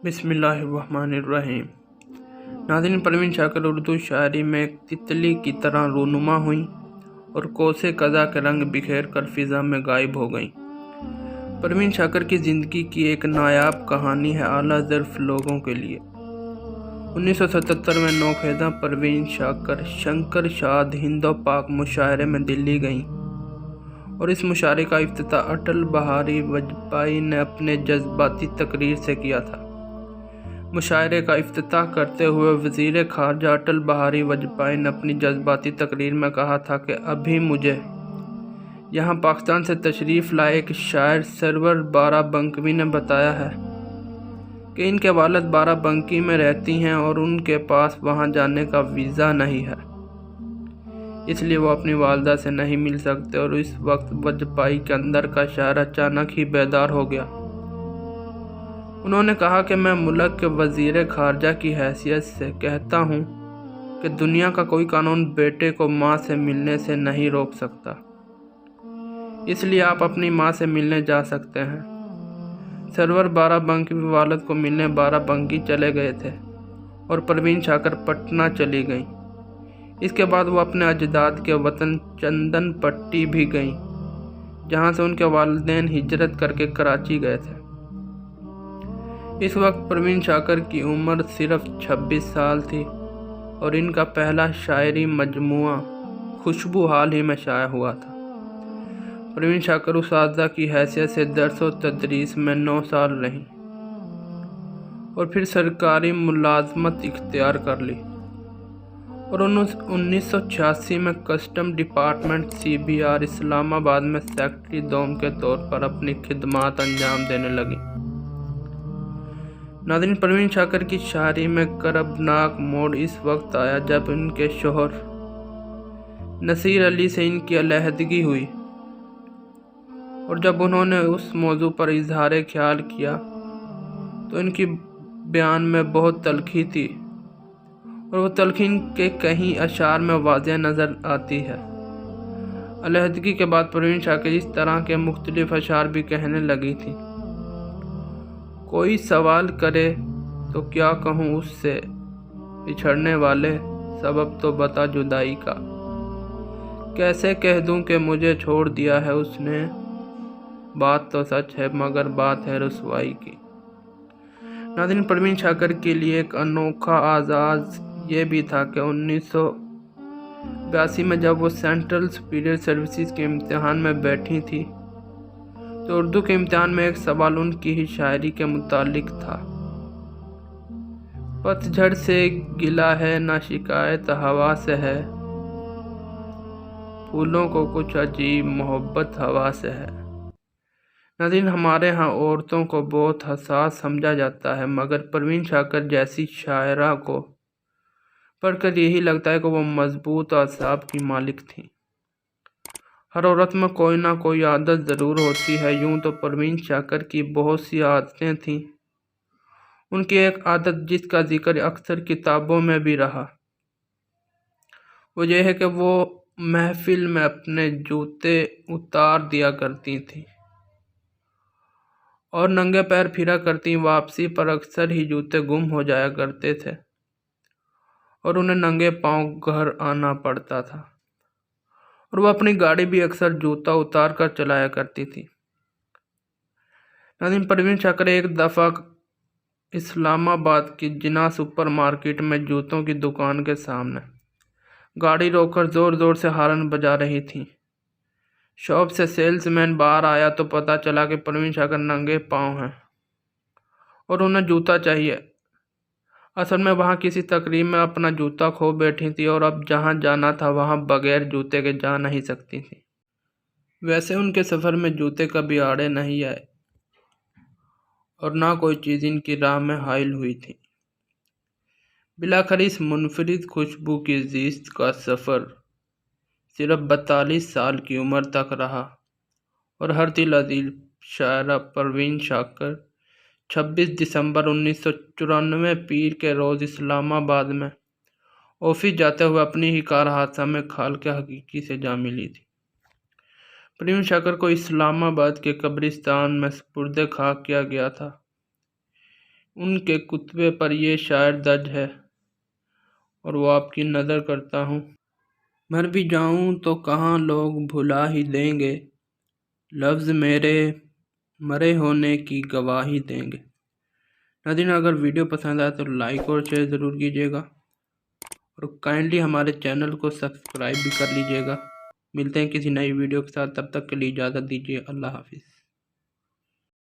बिस्मिल्लाहिर्रहमानिर्रहीम। नाज़रीन, परवीन शाकिर उर्दू शायरी में एक तितली की तरह रूनुमा हुई और कोसे कज़ा के रंग बिखेर कर फिज़ा में गायब हो गईं। परवीन शाकिर की ज़िंदगी की एक नायाब कहानी है आला ज़र्फ़ लोगों के लिए। 1977 में नौखेज़ा परवीन शाकिर शंकर शाद हिंदो पाक मुशायरे में दिल्ली गईं और इस मुशायरे का इफ्तिताह अटल बिहारी वाजपेयी ने अपने जज्बाती तकरीर से किया था। मुशायरे का इफ्तिताह करते हुए वज़ीर ख़ारजा अटल बिहारी वाजपेयी ने अपनी जज्बाती तकरीर में कहा था कि अभी मुझे यहाँ पाकिस्तान से तशरीफ़ लाए एक शायर सरवर बाराबंकी ने बताया है कि इनके वालिद बाराबंकी में रहती हैं और उनके पास वहाँ जाने का वीज़ा नहीं है, इसलिए वो अपनी वालदा से नहीं मिल सकते। और इस वक्त वाजपेयी के अंदर का शायर अचानक ही बेदार हो गया। उन्होंने कहा कि मैं मुल्क के वज़ीर ख़ारजा की हैसियत से कहता हूँ कि दुनिया का कोई कानून बेटे को माँ से मिलने से नहीं रोक सकता, इसलिए आप अपनी माँ से मिलने जा सकते हैं। सरवर बाराबंकी वालिद को मिलने बाराबंकी चले गए थे और परवीन शाकिर पटना चली गईं। इसके बाद वो अपने अजदाद के वतन चंदन पट्टी भी गईं, जहाँ से उनके वालिदैन हिजरत करके कराची गए थे। इस वक्त परवीन शाकिर की उम्र सिर्फ 26 साल थी और इनका पहला शायरी मजमुआ खुशबू हाल ही में शाया हुआ था। परवीन शाकिर उस्तादा की हैसियत से दर्स व तदरीस में 9 साल रहीं और फिर सरकारी मुलाजमत इख्तियार कर ली और 1986 में कस्टम डिपार्टमेंट CBR इस्लामाबाद में सेक्रेटरी दोम के तौर पर अपनी खिदमात अंजाम देने लगी। नाज़रीन, परवीन शाकिर की शायरी में करबनाक मोड़ इस वक्त आया जब उनके शोहर नसीर अली से इनकी अलहदगी हुई और जब उन्होंने उस मौजू पर इजहार ख्याल किया तो इनकी बयान में बहुत तल्खी थी और वो तल्खी के कहीं अशार में वाज़ेह नज़र आती है। अलहदगी के बाद परवीन शाकिर इस तरह के मुख्तलिफ अशार भी कहने लगी थी। कोई सवाल करे तो क्या कहूँ उससे, बिछड़ने वाले सबब तो बता जुदाई का, कैसे कह दूँ कि मुझे छोड़ दिया है उसने, बात तो सच है मगर बात है रुसवाई की। नाज़रीन, परवीन शाकिर के लिए एक अनोखा आज़ाज़ ये भी था कि 1982 में जब वो सेंट्रल सुपीरियर सर्विसेज के इम्तिहान में बैठी थी तो उर्दू के इम्तिहान में एक सवाल उनकी ही शायरी के मुतालिक था। पतझड़ से गिला है ना शिकायत हवा से है, फूलों को कुछ अजीब मोहब्बत हवा से है। नाज़रीन, हमारे यहाँ औरतों को बहुत हसास समझा जाता है, मगर परवीन शाकिर जैसी शायरा को पढ़कर यही लगता है कि वो मजबूत असाब की मालिक थी। हर औरत में कोई ना कोई आदत ज़रूर होती है। यूँ तो परवीन शाकिर की बहुत सी आदतें थीं। उनकी एक आदत जिसका जिक्र अक्सर किताबों में भी रहा, वो ये है कि वो महफिल में अपने जूते उतार दिया करती थी और नंगे पैर फिरा करती। वापसी पर अक्सर ही जूते गुम हो जाया करते थे और उन्हें नंगे पांव घर आना पड़ता था और वह अपनी गाड़ी भी अक्सर जूता उतार कर चलाया करती थी। नाज़रीन, परवीन शाकिर एक दफ़ा इस्लामाबाद की जिना सुपर मार्केट में जूतों की दुकान के सामने गाड़ी रोककर ज़ोर ज़ोर से हॉर्न बजा रही थी। शॉप से सेल्समैन बाहर आया तो पता चला कि परवीन शाकिर नंगे पाँव हैं और उन्हें जूता चाहिए। असल में वहाँ किसी तकरीब में अपना जूता खो बैठी थी और अब जहाँ जाना था वहाँ बगैर जूते के जा नहीं सकती थी। वैसे उनके सफ़र में जूते कभी आड़े नहीं आए और ना कोई चीज़ इनकी राह में हाइल हुई थी। बिलाखिर इस मुनफरिद खुशबू की ज़िस्त का सफ़र सिर्फ 42 साल की उम्र तक रहा और हर दिल अजीज शायरा परवीन शाकिर 26 दिसंबर 1994 पीर के रोज़ इस्लामाबाद में ऑफिस जाते हुए अपनी ही कार हादसा में खालके हकीकी से जा मिली थी। परवीन शाकिर को इस्लामाबाद के कब्रिस्तान में सुपुर्द खाक किया गया था। ان کے کتبے پر یہ شاعر درج ہے اور وہ آپ کی نظر کرتا ہوں۔ مر بھی جاؤں تو کہاں لوگ بھلا ہی دیں گے، لفظ میرے مرے ہونے کی گواہی دیں گے۔ ناظرین، اگر ویڈیو پسند آئے تو لائک اور شیئر ضرور کیجیے گا اور کائنڈلی ہمارے چینل کو سبسکرائب بھی کر لیجیے گا۔ ملتے ہیں کسی نئی ویڈیو کے ساتھ، تب تک کے لیے اجازت دیجیے۔ اللہ حافظ۔